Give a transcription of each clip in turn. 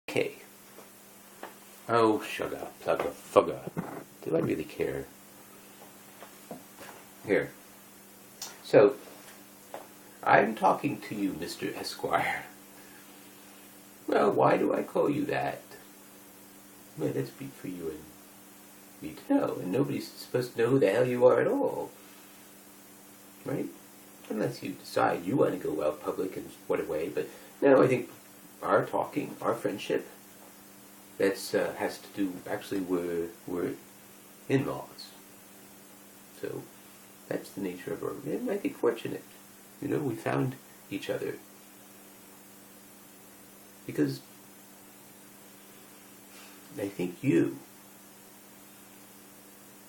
Okay. Oh, sugar, plugger, fugger. Do I really care? Here. So, I'm talking to you, Mr. Esquire. Well, why do I call you that? Well, that's for you and me to know, and nobody's supposed to know who the hell you are at all. Right? Unless you decide you want to go out public and what away, but no, I think our talking, our friendship, that's has to do, actually, we're in-laws. So, that's the nature of our, and I think fortunate. You know, we found each other. Because I think you,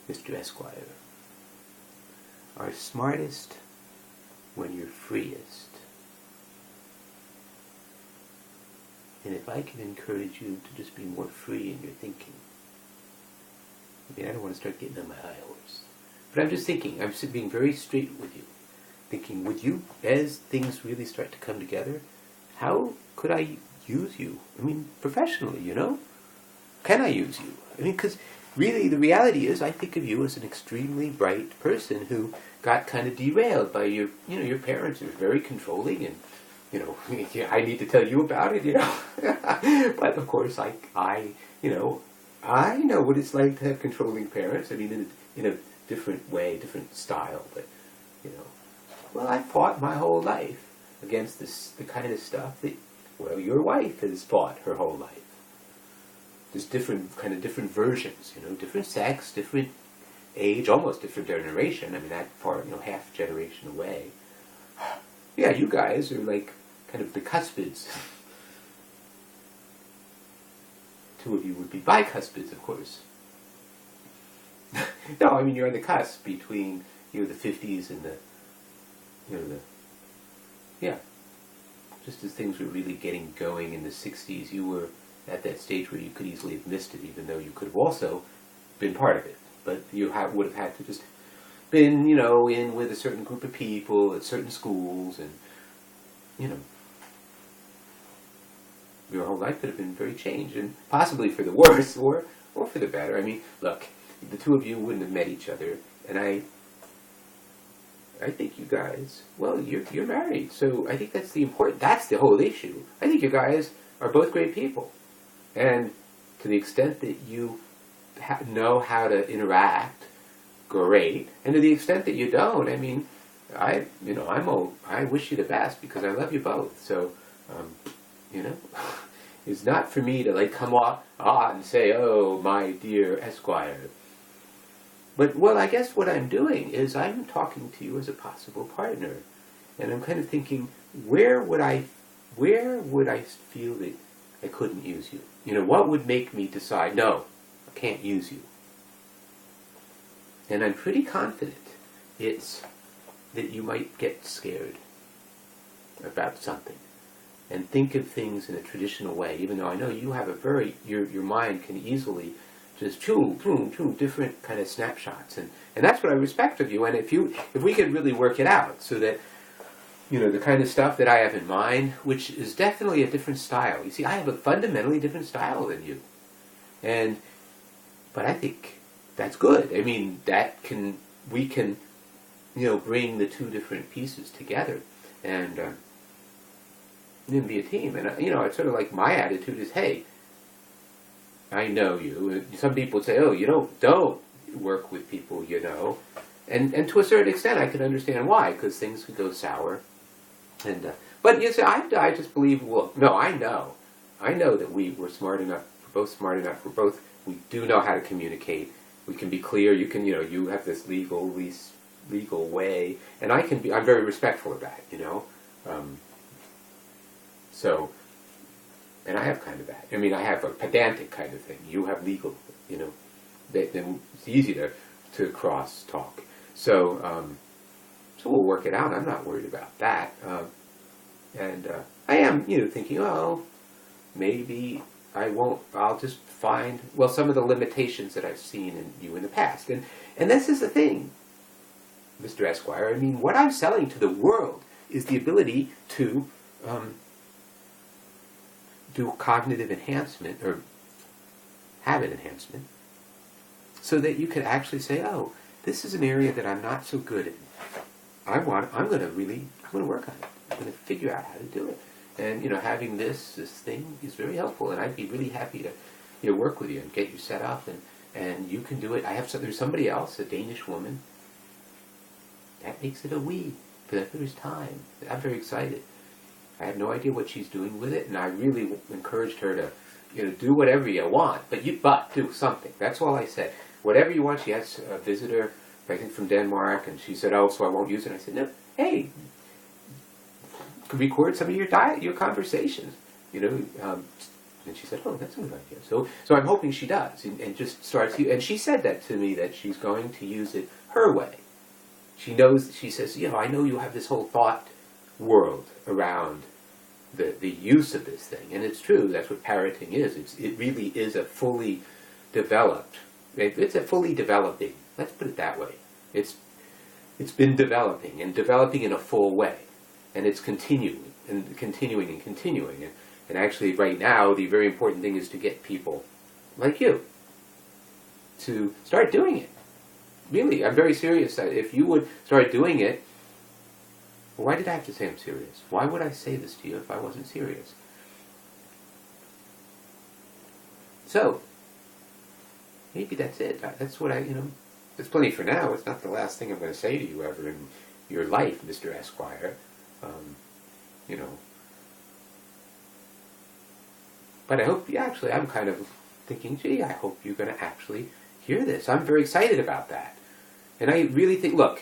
Mr. Esquire, are smartest when you're freest. And if I can encourage you to just be more free in your thinking. I mean, I don't want to start getting on my high horse. But I'm just thinking, I'm being very straight with you. Thinking, with you, as things really start to come together, how could I use you? I mean, professionally, you know? Can I use you? I mean, because really the reality is I think of you as an extremely bright person who got kind of derailed by your parents who were very controlling and, I need to tell you about it, But of course, I know what it's like to have controlling parents. I mean, in a different way, different style, but, well, I fought my whole life against the kind of stuff that, well, your wife has fought her whole life. There's different versions, different sex, different age, almost different generation. I mean, that far, half generation away. Yeah, you guys are like kind of the cuspids. Two of you would be bicuspids, of course. No, I mean, you're on the cusp between, the 50s and yeah. Just as things were really getting going in the 60s, you were at that stage where you could easily have missed it, even though you could have also been part of it. But you would have had to just been, in with a certain group of people at certain schools, and, your whole life could have been very changed, and possibly for the worse or for the better. I mean, look, the two of you wouldn't have met each other, and I think you guys, well, you're married, so I think that's the whole issue. I think you guys are both great people. And to the extent that you know how to interact, great. And to the extent that you don't, I mean, I wish you the best because I love you both. So, it's not for me to come on and say, oh, my dear Esquire. But, well, I guess what I'm doing is I'm talking to you as a possible partner. And I'm kind of thinking, where would I feel that I couldn't use you? What would make me decide, no, I can't use you? And I'm pretty confident it's that you might get scared about something and think of things in a traditional way, even though I know you have your mind can easily just different kind of snapshots. And that's what I respect of you. And if we could really work it out so that, the kind of stuff that I have in mind, which is definitely a different style. You see, I have a fundamentally different style than you. But I think that's good. I mean, we can bring the two different pieces together and be a team. And, it's sort of like my attitude is, hey, I know you. Some people say, oh, you don't work with people you know. And to a certain extent, I can understand why, because things could go sour. But you see, I just believe, well, no, I know that we're smart enough, we're both smart enough, we do know how to communicate, we can be clear, you have this legal way, and I'm very respectful of that, so, and I have kind of that. I mean, I have a pedantic kind of thing, you have legal, then it's easy to cross talk. So we'll work it out. I'm not worried about that. And I am, thinking, oh, maybe I'll just find, well, some of the limitations that I've seen in you in the past. And this is the thing, Mr. Esquire. I mean, what I'm selling to the world is the ability to do cognitive enhancement or habit enhancement so that you could actually say, oh, this is an area that I'm not so good in. I'm going to work on it. I'm going to figure out how to do it. And, having this thing is very helpful, and I'd be really happy to, work with you and get you set up, and you can do it. There's somebody else, a Danish woman, that makes it a we, but there's time. I'm very excited. I have no idea what she's doing with it, and I really encouraged her to, do whatever you want, but do something. That's all I said. Whatever you want. She has a visitor, I think from Denmark, and she said, oh, so I won't use it. I said, no, hey, record some of your conversations, and she said, oh, that's a good idea. So I'm hoping she does, and just starts, and she said that to me, that she's going to use it her way. She says, I know you have this whole thought world around the use of this thing, and it's true, that's what parroting is. It really is a fully developed, it's a fully developing, let's put it that way. It's been developing in a full way, and it's continuing. And actually right now the very important thing is to get people like you to start doing it. Really, I'm very serious. That if you would start doing it, why did I have to say I'm serious? Why would I say this to you if I wasn't serious? So, maybe that's it. That's what it's plenty for now. It's not the last thing I'm going to say to you ever in your life, Mr. Esquire. But I hope, I'm kind of thinking, gee, I hope you're going to actually hear this. I'm very excited about that. And I really think, look,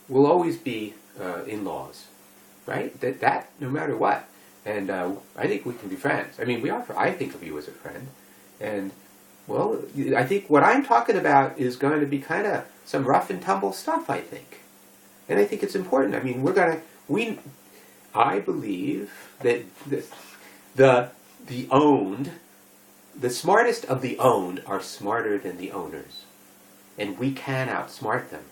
we'll always be in-laws, right? That no matter what. And I think we can be friends. I mean, we are. I think of you as a friend. And, well, I think what I'm talking about is going to be kind of some rough and tumble stuff, I think. And I think it's important. I mean, I believe that the smartest of the owned are smarter than the owners. And we can outsmart them.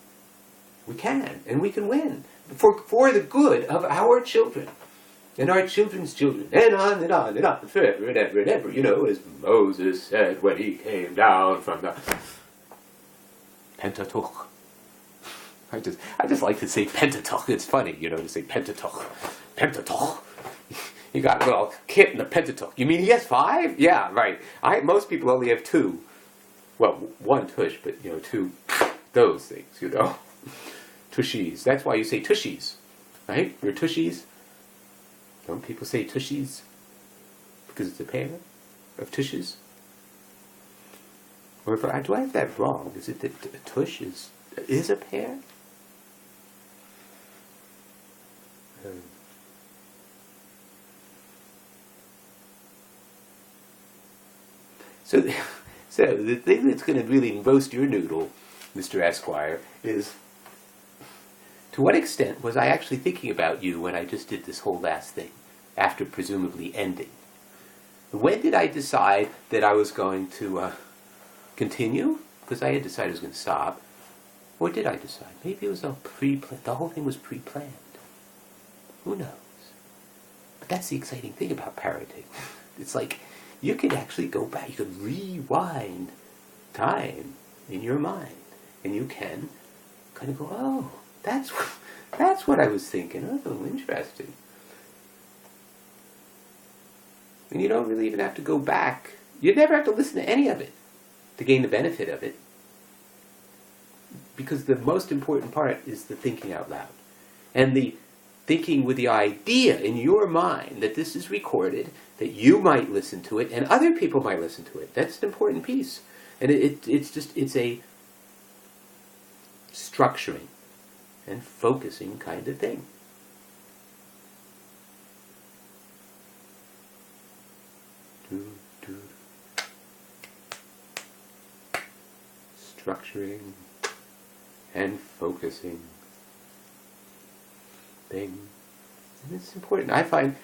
We can, and we can win. For the good of our children. And our children's children. And on and on and on. Forever and ever and ever. As Moses said when he came down from the Pentateuch. I just like to say Pentateuch. It's funny, to say Pentateuch. Pentateuch. You got a little kid in the Pentateuch. You mean he has 5? Yeah, right. Most people only have 2. Well, 1 tush, but, 2 those things, Tushies. That's why you say tushies, right? Your tushies. Don't people say tushies? Because it's a pair of tushes? Or do I have that wrong? Is it that a tush is a pair? So the thing that's going to really roast your noodle, Mr. Esquire, is to what extent was I actually thinking about you when I just did this whole last thing, after presumably ending? When did I decide that I was going to continue? Because I had decided I was going to stop. Or did I decide? Maybe it was the whole thing was pre-planned. Who knows? But that's the exciting thing about parroting. It's like, you could actually go back, you could rewind time in your mind, and you can kind of go, oh, that's what I was thinking. Oh, interesting. And you don't really even have to go back. You never have to listen to any of it to gain the benefit of it, because the most important part is the thinking out loud, and the thinking with the idea in your mind that this is recorded, that you might listen to it, and other people might listen to it. That's an important piece. And it's a structuring and focusing kind of thing. Structuring and focusing thing. And it's important. I find,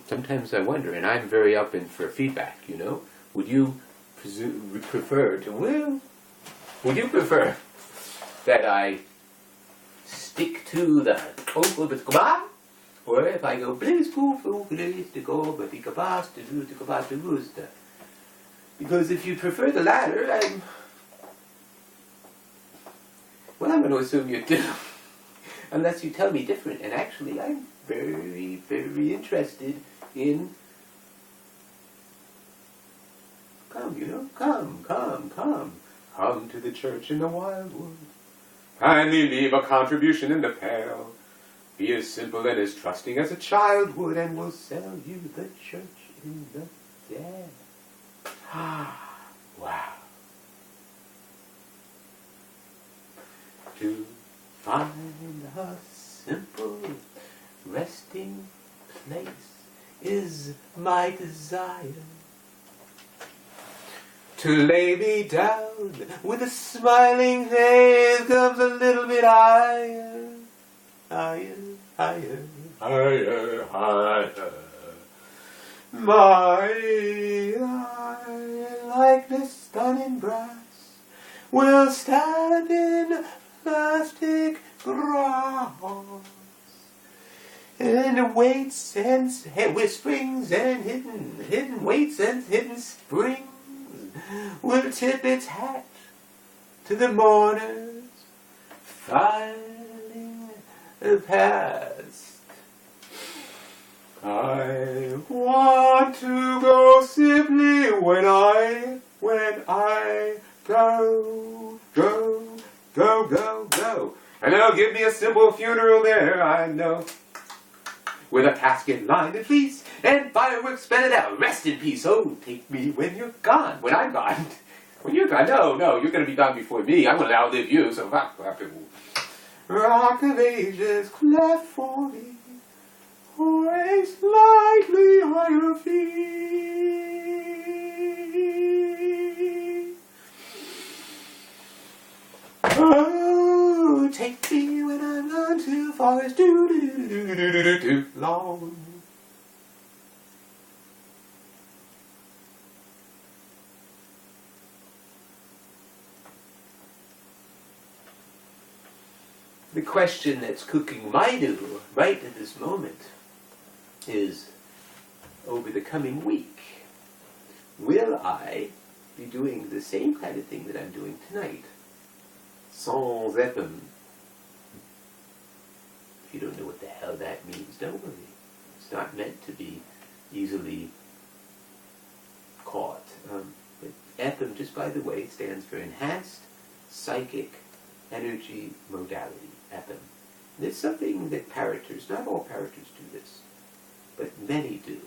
sometimes I wonder, and I'm very open for feedback, would you prefer that I stick to the Or if I go bliss poo foo bliss to go but the kabas to do to kabas to gusta. Because if you prefer the latter, I'm going to assume you do. Unless you tell me different. And actually, I'm very, very interested in come. Come to the church in the wildwood. Kindly leave a contribution in the pail. Be as simple and as trusting as a child would, and we'll sell you the church in the dead. Wow. To find a simple resting place is my desire. To lay me down with a smiling face comes a little bit higher, higher, higher, higher, higher. My likeness done in brass will stand in plastic grass, and waits and whisperings and hidden waits and hidden springs will tip its hat to the mourners filing past. I want to go simply when I go. And they'll give me a simple funeral there, I know. With a casket lined in fleece and fireworks spread out. Rest in peace. Oh, take me when you're gone. When I'm gone. When you're gone. No, you're going to be gone before me. I'm going to outlive you. So Rock of Ages, cleft for me, or a slightly higher fee. Oh, take me when I'm gone too far, it's too long. The question that's cooking my noodle right at this moment is, over the coming week, will I be doing the same kind of thing that I'm doing tonight? Sans epum. If you don't know what the hell that means, don't worry. It's not meant to be easily caught. But epum, just by the way, stands for Enhanced Psychic Energy Modality. Epum. And it's something that parators, not all parators do this, but many do.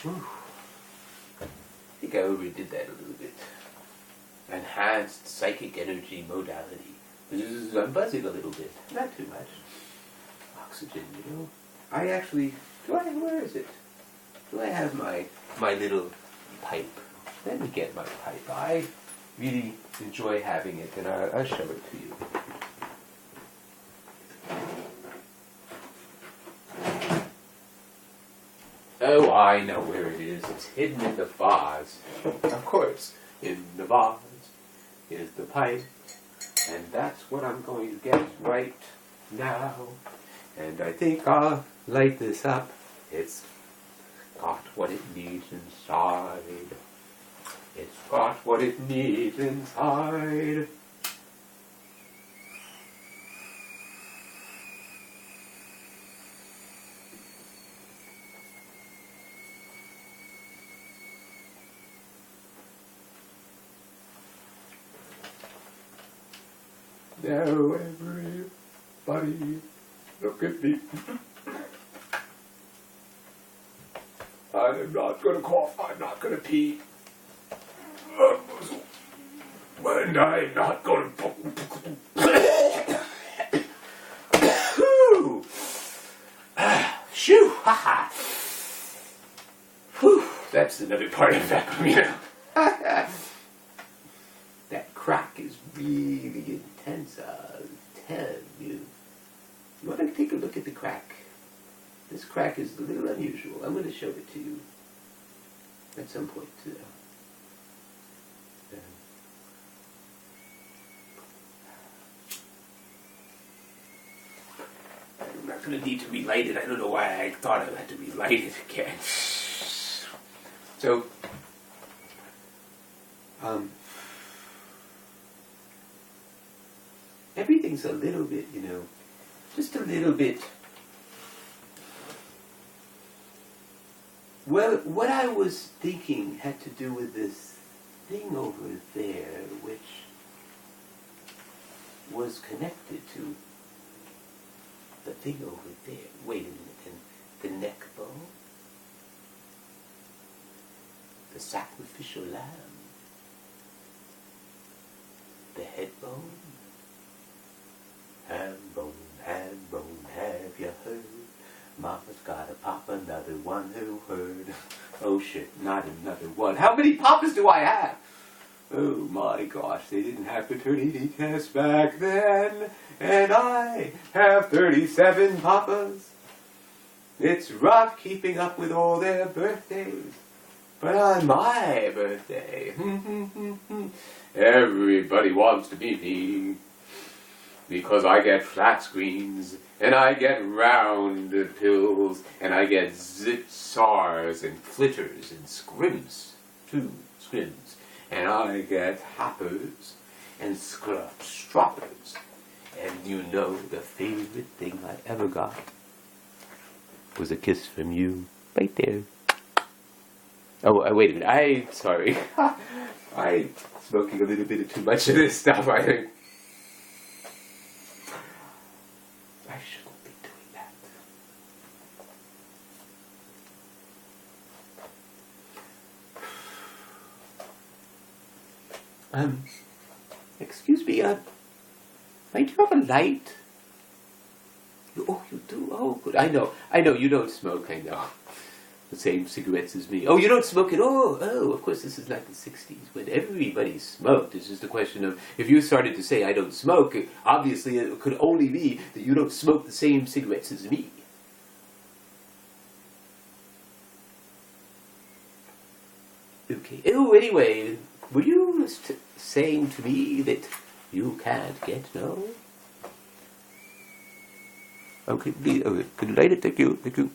Whew. I think I overdid that a little bit. Enhanced psychic energy modality. I'm buzzing a little bit. Not too much. Oxygen, you know. I actually, where is it? Do I have my little pipe? Let me get my pipe. I really enjoy having it, and I'll show it to you. Oh, I know where it is. It's hidden in the vase. Of course, in the vase is the pipe. And that's what I'm going to get right now. And I think I'll light this up. It's got what it needs inside. It's got what it needs inside. Now everybody, look at me. I'm not going to cough. I'm not going to pee. And I'm not going to... Shoo! Ha-ha! Whew! That's another part of that, you know. That crack is really intense, I'll tell you. You want to take a look at the crack? This crack is a little unusual. I'm going to show it to you at some point. I'm not going to need to relight it. I don't know why I thought I had to relight it again. So, everything's a little bit, you know, just a little bit. Well, what I was thinking had to do with this thing over there, which was connected to the thing over there. Wait a minute, and the neck bone, the sacrificial lamb, the head bone, ham bone, have you heard? Mama's gotta pop another one, who heard? Oh shit, not another one. How many papas do I have? Oh my gosh, they didn't have paternity tests back then, and I have 37 papas. It's rough keeping up with all their birthdays, but on my birthday, everybody wants to be me, because I get flat screens, and I get round pills, and I get zitsars and flitters and scrims, too, scrims, and I get hoppers and stroppers, and you know the favorite thing I ever got was a kiss from you, right there. Oh, wait a minute, sorry, I'm smoking a little bit of too much of this stuff, I think. I shouldn't be doing that. Excuse me, might you have a light? Oh, you do? Oh, good. I know, you don't smoke, I know. The same cigarettes as me. Oh, you don't smoke it? Oh, of course this is like the 60s when everybody smoked. It's just a question of, if you started to say I don't smoke, obviously it could only be that you don't smoke the same cigarettes as me. Okay. Oh, anyway, were you saying to me that you can't get no? Okay, please, okay. Could you light it? Thank you, thank you.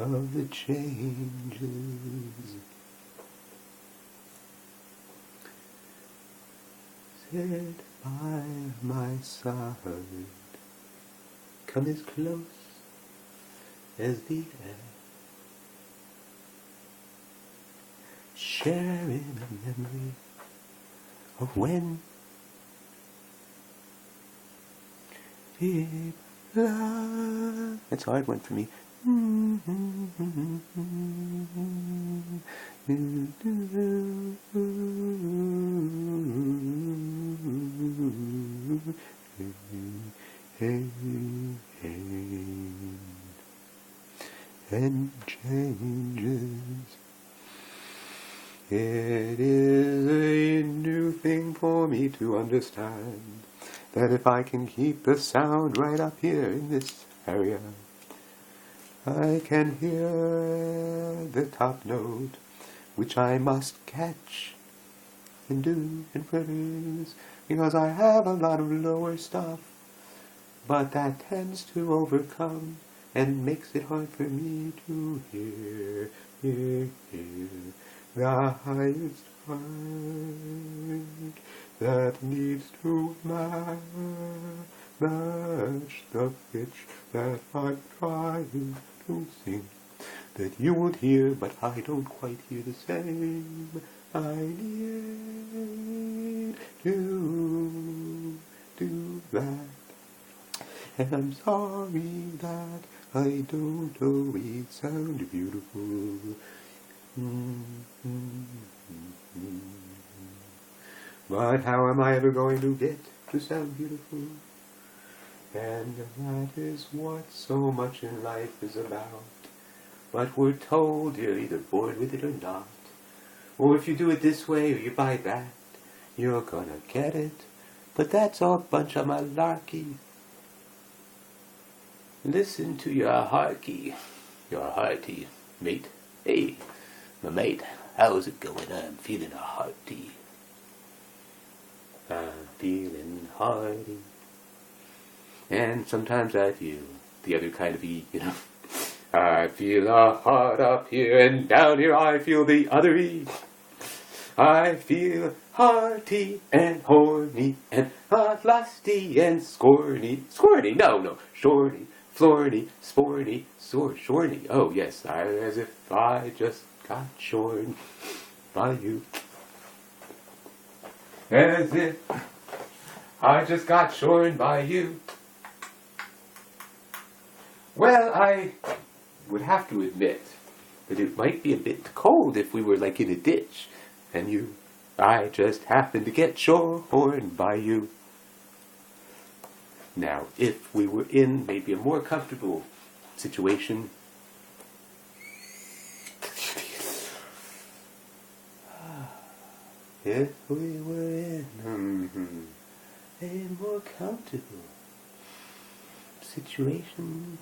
Of the changes sit by my side, come as close as the air, sharing a memory of when deep La. That's a hard one for me. And changes. It is a new thing for me to understand that if I can keep the sound right up here in this area, I can hear the top note, which I must catch and do and produce, because I have a lot of lower stuff, but that tends to overcome and makes it hard for me to hear the highest part that needs to match the pitch that I'm trying to sing, that you would hear, but I don't quite hear the same. I need to do that, and I'm sorry that I don't always sound beautiful. But how am I ever going to get to sound beautiful? And that is what so much in life is about. But we're told you're either bored with it or not. Or if you do it this way or you buy that, you're gonna get it. But that's all a bunch of malarkey. Listen to your hearty, mate. Hey, my mate, how's it going? I'm feeling hearty. I'm feeling hearty. And sometimes I feel the other kind of E, you know. I feel a heart up here, and down here I feel the other E. I feel hearty and horny and lusty and scorny. Scorny? No. Shorty, florny, sporty, shorny. Oh, yes, as if I just got shorn by you. As if I just got shorn by you. Well, I would have to admit that it might be a bit cold if we were like in a ditch and I just happened to get shorn by you. Now, if we were in maybe a more comfortable situation, if we were in a more comfortable situation,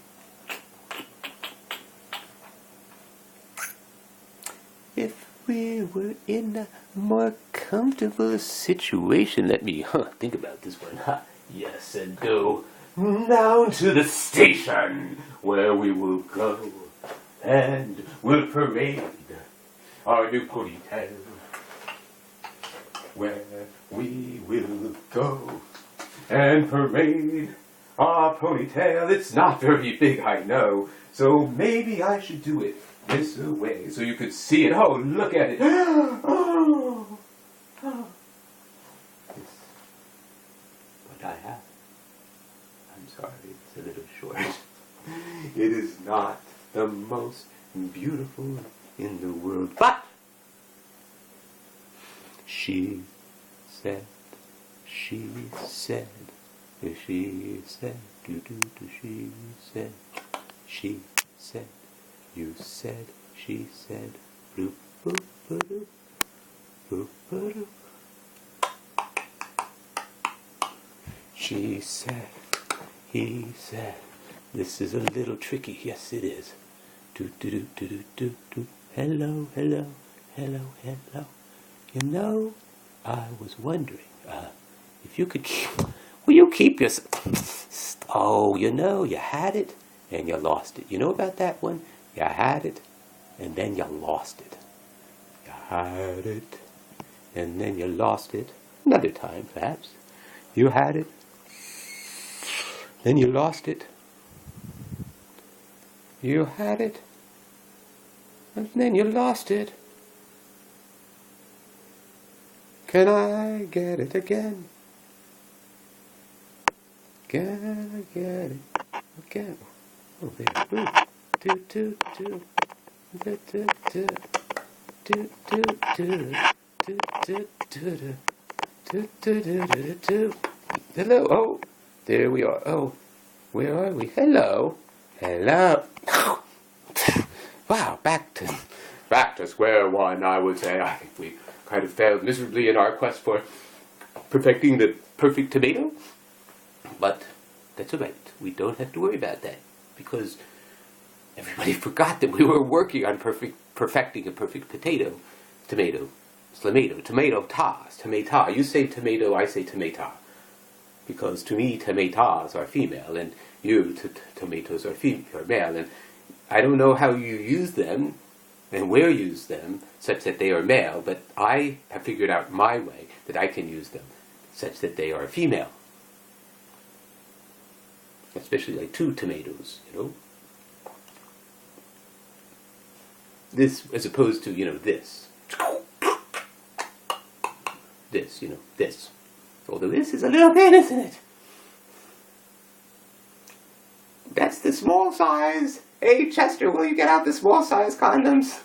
if we were in a more comfortable situation, let me think about this one. Yes, and go down to the station where we will go and we'll parade our new ponytail. Where we will go and parade our ponytail. It's not very big, I know, so maybe I should do it this way so you could see it. Oh, look at it. Oh. It's what I have. I'm sorry, it's a little short. It is not the most beautiful in the world, but she said, she said, do she said, you said, she said, bloop, boop, boop, boop, boop. She said, he said, this is a little tricky, yes it is. Do, do, do, do, do, do, do. Hello, hello, hello, hello. You know, I was wondering, if you could will you keep your... Oh, you know, you had it, and you lost it. You know about that one? You had it, and then you lost it. You had it, and then you lost it. Another time, perhaps. You had it, then you lost it. You had it, and then you lost it. Can I get it again? Can I get it Okay. Oh, there. Ooh. Do, do, do. Do, do, do. Do, do, do. Do, do, do, do. Do, do, do, do, do. Hello. Oh, there we are. Oh, where are we? Hello. Hello. Wow, back to square one, I would say. I think we kind of failed miserably in our quest for perfecting the perfect tomato. But that's all right. We don't have to worry about that because everybody forgot that we were working on perfecting a perfect tomato, tomata. You say tomato, I say tomata. Because to me, tomatoes are female, and you, tomatoes are male. And I don't know how you use them and where you use them such that they are male, but I have figured out my way that I can use them such that they are female. Especially like two tomatoes, you know. This, as opposed to, you know, this. This, you know, this. Although this is a little penis in it. That's the small size. Hey, Chester, will you get out the small size condoms?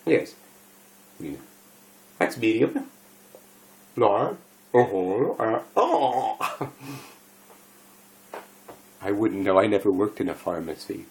Yes. That's medium. Large. Oh. I wouldn't know. I never worked in a pharmacy.